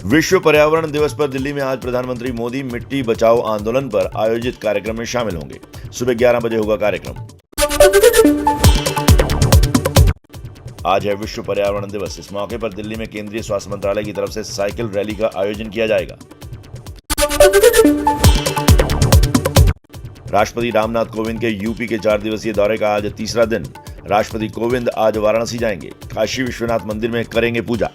विश्व पर्यावरण दिवस पर दिल्ली में आज प्रधानमंत्री मोदी मिट्टी बचाओ आंदोलन पर आयोजित कार्यक्रम में शामिल होंगे। सुबह 11 बजे होगा कार्यक्रम। आज है विश्व पर्यावरण दिवस। इस मौके पर दिल्ली में केंद्रीय स्वास्थ्य मंत्रालय की तरफ से साइकिल रैली का आयोजन किया जाएगा। राष्ट्रपति रामनाथ कोविंद के यूपी के 4 दिवसीय दौरे का आज तीसरा दिन। राष्ट्रपति कोविंद आज वाराणसी जाएंगे। काशी विश्वनाथ मंदिर में करेंगे पूजा।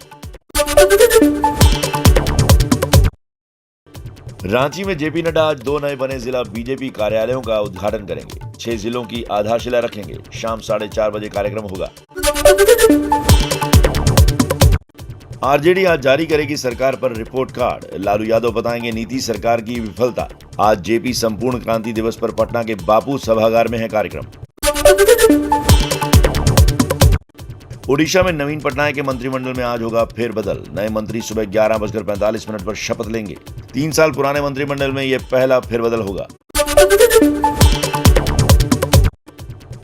रांची में जेपी नड्डा आज 2 नए बने जिला बीजेपी कार्यालयों का उद्घाटन करेंगे। 6 जिलों की आधारशिला रखेंगे। शाम 4:30 बजे कार्यक्रम होगा। आरजेडी आज जारी करेगी सरकार पर रिपोर्ट कार्ड। लालू यादव बताएंगे नीति सरकार की विफलता। आज जेपी संपूर्ण क्रांति दिवस पर पटना के बापू सभागार में है कार्यक्रम। ओडिशा में नवीन पटनायक के मंत्रिमंडल में आज होगा फेरबदल। नए मंत्री सुबह 11:45 पर शपथ लेंगे। 3 साल पुराने मंत्रिमंडल में यह पहला फेरबदल होगा।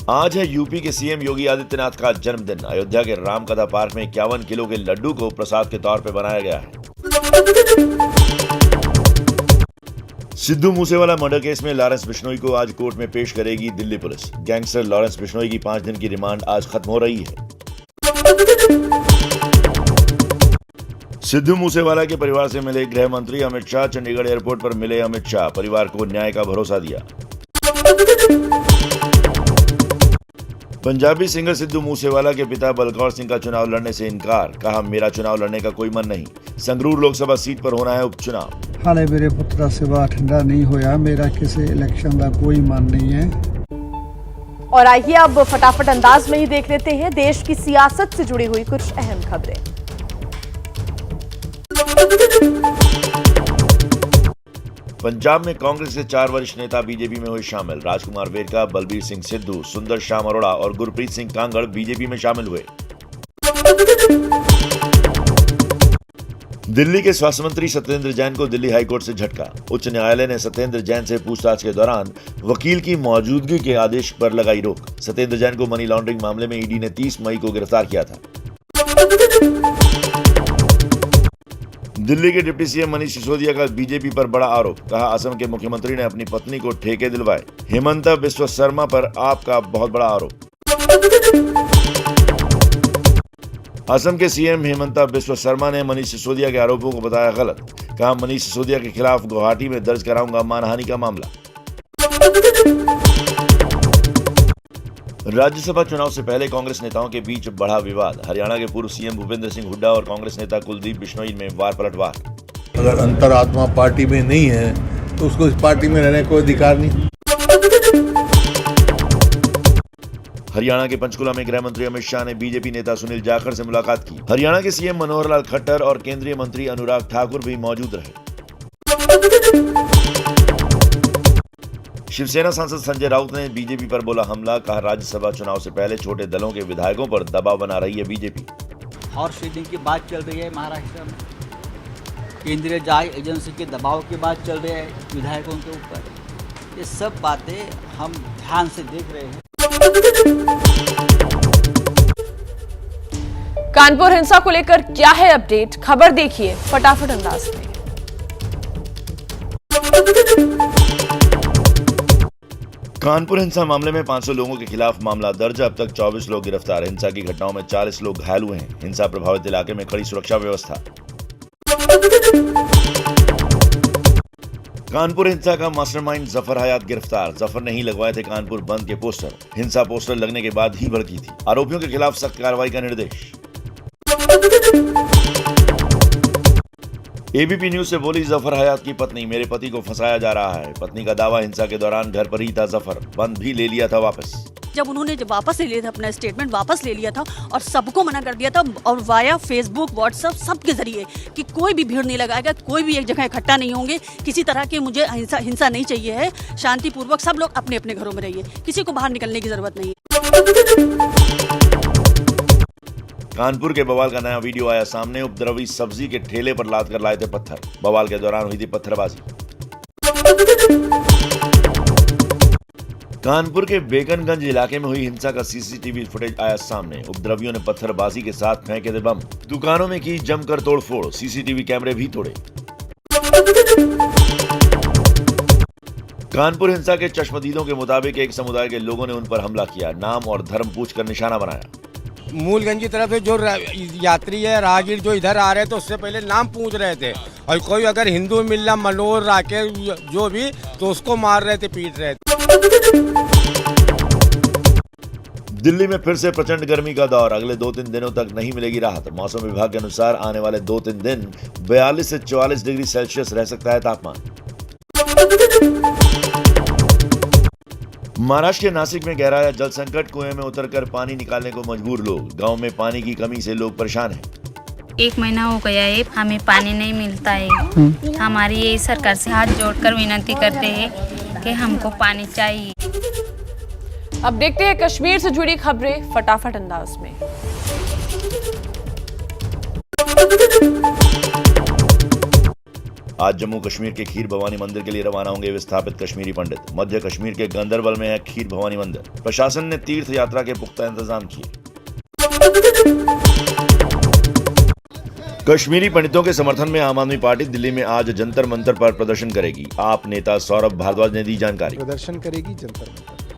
आज है यूपी के सीएम योगी आदित्यनाथ का जन्मदिन। अयोध्या के रामकथा पार्क में 51 किलो के लड्डू को प्रसाद के तौर पर बनाया गया है। सिद्धू मूसेवाला मर्डर केस में लॉरेंस बिश्नोई को आज कोर्ट में पेश करेगी Delhi police. Gangster Lawrence Bishnoi की 5 दिन की रिमांड आज खत्म हो रही है। सिद्धू मूसेवाला के परिवार से मिले गृह मंत्री अमित शाह। चंडीगढ़ एयरपोर्ट पर मिले अमित शाह। परिवार को न्याय का भरोसा दिया। पंजाबी सिंगर सिद्धू मूसेवाला के पिता बलकौर सिंह का चुनाव लड़ने से इनकार। कहा, मेरा चुनाव लड़ने का कोई मन नहीं। संगरूर लोकसभा सीट पर होना है उपचुनाव। हाले मेरे पुत्र का सिवा ठंडा नहीं होया। मेरा किसी इलेक्शन का कोई मन नहीं है। और आइए अब फटाफट अंदाज में ही देख लेते हैं देश की सियासत से जुड़ी हुई कुछ अहम खबरें। पंजाब में कांग्रेस के 4 वरिष्ठ नेता बीजेपी में हुए शामिल। राजकुमार वेरका, बलबीर सिंह सिद्धू, सुंदर श्याम अरोड़ा और गुरप्रीत सिंह कांगड़ बीजेपी में शामिल हुए। दिल्ली के स्वास्थ्य मंत्री सत्येंद्र जैन को दिल्ली हाईकोर्ट से झटका। उच्च न्यायालय ने सत्येंद्र जैन से पूछताछ के दौरान वकील की मौजूदगी के आदेश पर लगाई रोक। सत्येंद्र जैन को मनी लॉन्ड्रिंग मामले में ईडी ने 30 मई को गिरफ्तार किया था। दिल्ली के डिप्टी सीएम मनीष सिसोदिया का बीजेपी पर बड़ा आरोप। कहा, असम के मुख्यमंत्री ने अपनी पत्नी को ठेके दिलवाए। हेमंता बिस्वा शर्मा पर आपका बहुत बड़ा आरोप। असम के सीएम हेमंता बिस्वा शर्मा ने मनीष सिसोदिया के आरोपों को बताया गलत। कहा, मनीष सिसोदिया के खिलाफ गुवाहाटी में दर्ज कराऊंगा मानहानि का मामला। राज्यसभा चुनाव से पहले कांग्रेस नेताओं के बीच बढ़ा विवाद। हरियाणा के पूर्व सीएम भूपेंद्र सिंह हुड्डा और कांग्रेस नेता कुलदीप बिश्नोई में वार पलटवार। अगर अंतरात्मा पार्टी में नहीं है तो उसको इस पार्टी में रहने का कोई अधिकार नहीं। हरियाणा के पंचकुला में गृह मंत्री अमित शाह ने बीजेपी नेता सुनील जाखड़ से मुलाकात की। हरियाणा के सीएम मनोहर लाल खट्टर और केंद्रीय मंत्री अनुराग ठाकुर भी मौजूद रहे। शिवसेना सांसद संजय राउत ने बीजेपी पर बोला हमला। कहा, राज्यसभा चुनाव से पहले छोटे दलों के विधायकों पर दबाव बना रही है बीजेपी। हॉर्स रीडिंग की बात चल रही है महाराष्ट्र में। केंद्रीय जांच एजेंसी के दबाव की बात चल रही है विधायकों के ऊपर। ये सब बातें हम ध्यान से देख रहे हैं। कानपुर हिंसा को लेकर क्या है अपडेट, खबर देखिए फटाफट अंदाज में। कानपुर हिंसा मामले में 500 लोगों के खिलाफ मामला दर्ज। अब तक 24 लोग गिरफ्तार। हिंसा की घटनाओं में 40 लोग घायल हुए हैं। हिंसा प्रभावित इलाके में कड़ी सुरक्षा व्यवस्था। कानपुर हिंसा का मास्टरमाइंड जफर हयात गिरफ्तार। जफर ने ही लगवाए थे कानपुर बंद के पोस्टर। हिंसा पोस्टर लगने के बाद ही भड़की थी। आरोपियों के खिलाफ सख्त कार्रवाई का निर्देश। एबीपी न्यूज से बोली जफर हयात की पत्नी, मेरे पति को फंसाया जा रहा है। पत्नी का दावा, हिंसा के दौरान घर पर ही था जफर। बंद भी ले लिया था वापस। जब उन्होंने वापस ले लिया था, अपना स्टेटमेंट वापस ले लिया था और सबको मना कर दिया था, और वाया फेसबुक व्हाट्सएप सबके जरिए कि कोई भी भीड़ नहीं लगाएगा, कोई भी एक जगह इकट्ठा नहीं होंगे, किसी तरह के मुझे हिंसा नहीं चाहिए है, शांतिपूर्वक सब लोग अपने अपने घरों में रहिए, किसी को बाहर निकलने की जरूरत नहीं है। कानपुर के बवाल का नया वीडियो आया सामने। उपद्रवी सब्जी के ठेले पर लाद कर लाए थे पत्थर। बवाल के दौरान हुई थी पत्थरबाजी। कानपुर के बेकनगंज इलाके में हुई हिंसा का सीसीटीवी फुटेज आया सामने। उपद्रवियों ने पत्थरबाजी के साथ फेंके थे बम, दुकानों में की जमकर तोड़फोड़, सीसीटीवी कैमरे भी तोड़े। कानपुर हिंसा के चश्मदीदों के मुताबिक एक समुदाय के लोगों ने उन पर हमला किया, नाम और धर्म पूछकर निशाना बनाया। मूलगंज की तरफ से जो यात्री है, राहगीर जो इधर आ रहे थे, उससे पहले नाम पूछ रहे थे और कोई अगर हिंदू मिल्ला मनोहर राकेश जो भी, तो उसको मार रहे थे, पीट रहे थे। दिल्ली में फिर से प्रचंड गर्मी का दौर, अगले 2-3 दिनों तक नहीं मिलेगी राहत। मौसम विभाग के अनुसार आने वाले 2-3 दिन 42 से 44 डिग्री सेल्सियस रह सकता है तापमान। महाराष्ट्र के नासिक में गहराया जल संकट, कुएं में उतरकर पानी निकालने को मजबूर लोग। गांव में पानी की कमी से लोग परेशान हैं। 1 महीना हो गया है, हमें पानी नहीं मिलता है। हमारी यही सरकार से हाथ जोड़कर विनती करते हैं कि हमको पानी चाहिए। अब देखते हैं कश्मीर से जुड़ी खबरें फटाफट अंदाज में। आज जम्मू कश्मीर के खीर भवानी मंदिर के लिए रवाना होंगे विस्थापित कश्मीरी पंडित। मध्य कश्मीर के गंदरबल में है खीर भवानी मंदिर। प्रशासन ने तीर्थ यात्रा के पुख्ता इंतजाम किए। कश्मीरी पंडितों के समर्थन में आम आदमी पार्टी दिल्ली में आज जंतर मंतर पर प्रदर्शन करेगी। आप नेता सौरभ भारद्वाज ने दी जानकारी। प्रदर्शन करेगी जंतर मंतर।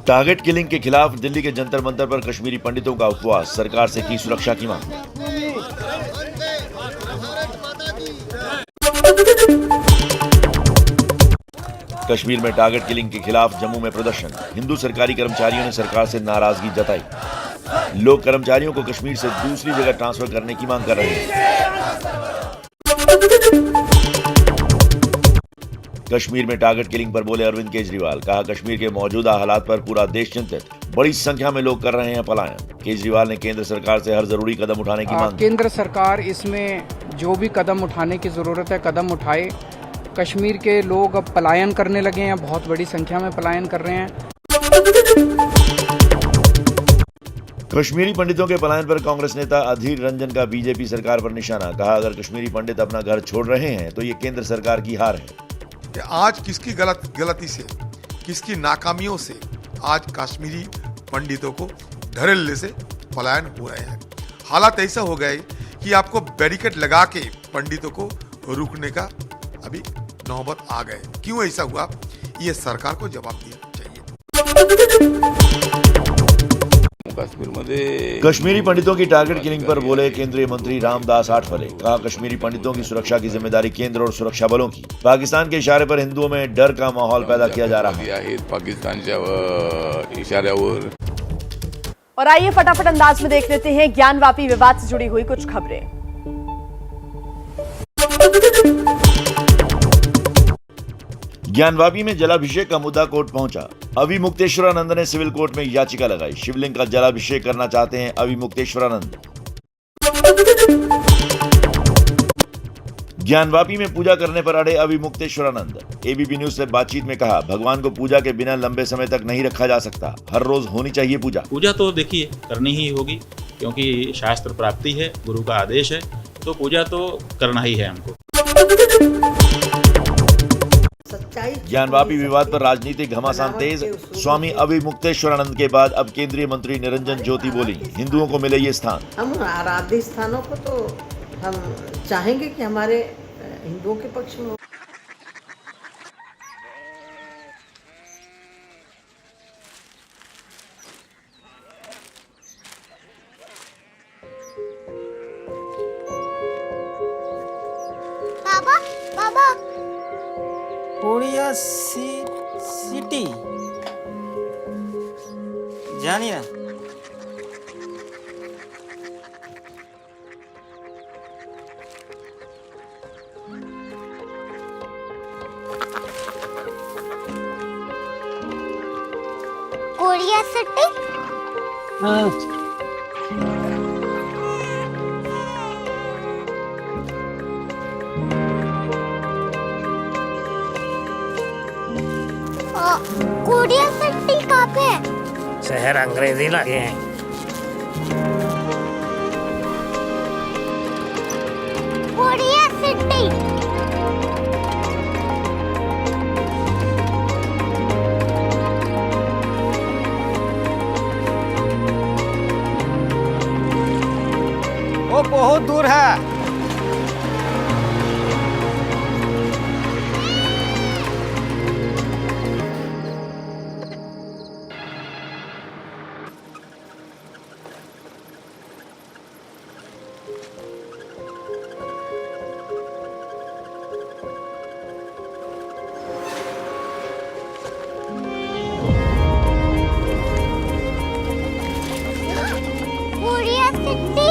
टारगेट किलिंग के खिलाफ दिल्ली के जंतर मंतर पर कश्मीरी पंडितों का उपवास, सरकार से की सुरक्षा की मांग। कश्मीर में टारगेट किलिंग के खिलाफ जम्मू में प्रदर्शन, हिंदू सरकारी कर्मचारियों ने सरकार से नाराजगी जताई। लोग कर्मचारियों को कश्मीर से दूसरी जगह ट्रांसफर करने की मांग कर रहे हैं। कश्मीर में टारगेट किलिंग पर बोले अरविंद केजरीवाल, कहा कश्मीर के मौजूदा हालात पर पूरा देश चिंतित, बड़ी संख्या में लोग कर रहे हैं पलायन। केजरीवाल ने केंद्र सरकार से हर जरूरी कदम उठाने की मांग की। केंद्र सरकार इसमें जो भी कदम उठाने की जरूरत है कदम उठाए। कश्मीर के लोग अब पलायन करने लगे हैं, बहुत बड़ी संख्या में पलायन कर रहे हैं। कश्मीरी पंडितों के पलायन पर कांग्रेस नेता अधीर रंजन का बीजेपी सरकार पर निशाना, कहा अगर कश्मीरी पंडित अपना घर छोड़ रहे हैं तो ये केंद्र सरकार की हार है। कि आज किसकी गलती से, किसकी नाकामियों से आज कश्मीरी पंडितों को धड़ल्ले से पलायन हो रहे हैं। हालात ऐसा हो गए कि आपको बैरिकेड लगा के पंडितों को रोकने का अभी नौबत आ गए। क्यों ऐसा हुआ, ये सरकार को जवाब देना चाहिए। कश्मीरी पंडितों की टारगेट किलिंग पर बोले केंद्रीय मंत्री रामदास आठवले, कहा कश्मीरी पंडितों की सुरक्षा की जिम्मेदारी केंद्र और सुरक्षा बलों की। पाकिस्तान के इशारे पर हिंदुओं में डर का माहौल पैदा किया जा रहा है। पाकिस्तानच्या इशाऱ्यावर। और आइए फटाफट अंदाज में देख लेते हैं ज्ञानवापी विवाद से जुड़ी हुई कुछ खबरें। ज्ञानवापी में जलाभिषेक का मुद्दा कोर्ट पहुंचा। अविमुक्तेश्वरानंद ने सिविल कोर्ट में याचिका लगाई। शिवलिंग का जलाभिषेक करना चाहते हैं अविमुक्तेश्वरानंद। ज्ञानवापी में पूजा करने पर अड़े अविमुक्तेश्वरानंद। एबीपी न्यूज से बातचीत में कहा भगवान को पूजा के बिना लंबे समय तक नहीं रखा जा सकता, हर रोज होनी चाहिए पूजा। पूजा तो देखिए करनी ही होगी, क्योंकि शास्त्र प्राप्ति है, गुरु का आदेश है, तो पूजा तो करना ही है हमको। ज्ञानवापी विवाद पर राजनीतिक घमासान तेज। स्वामी अविमुक्तेश्वरानंद के बाद अब केंद्रीय मंत्री निरंजन ज्योति बोली, हिंदुओं को मिले ये स्थान। हम आराध्य स्थानों को तो हम चाहेंगे कि हमारे हिंदुओं के पक्ष में हो। बाबा बाबा कोरिया सिटी जानिए कोरिया सिटी। कोरिया सिटी कहाँ पे है? शहर अंग्रेजी लगे हैं। Korea city. वो बहुत दूर है। कोरिया सिटी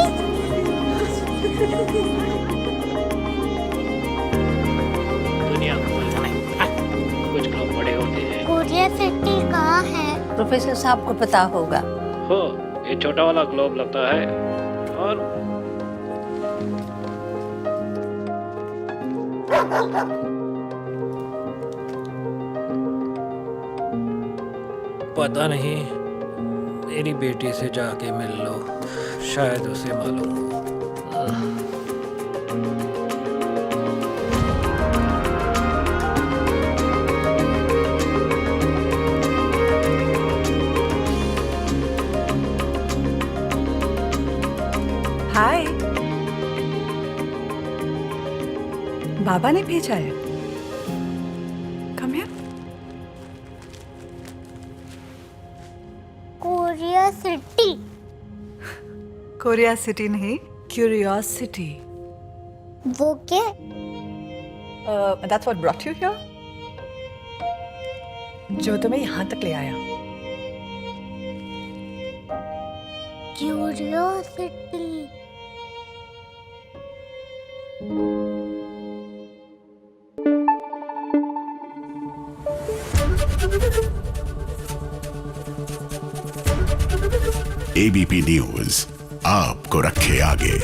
दुनिया कुछ लोग बड़े होते हैं। कोरिया सिटी कहाँ है? प्रोफेसर साहब को पता होगा। हो, ये छोटा वाला ग्लोब लगता है और पता नहीं, मेरी बेटी से जाके मिल लो, शायद उसे मालूम हो। हाय, बाबा ने भेजा है। Come here. Korea city. Korea city नहीं, क्यूरियोसिटी। वो क्या? That's what brought you here? जो तुम्हें यहाँ तक ले आया। क्यूरियोसिटी। एबीपी न्यूज आपको रखे आगे।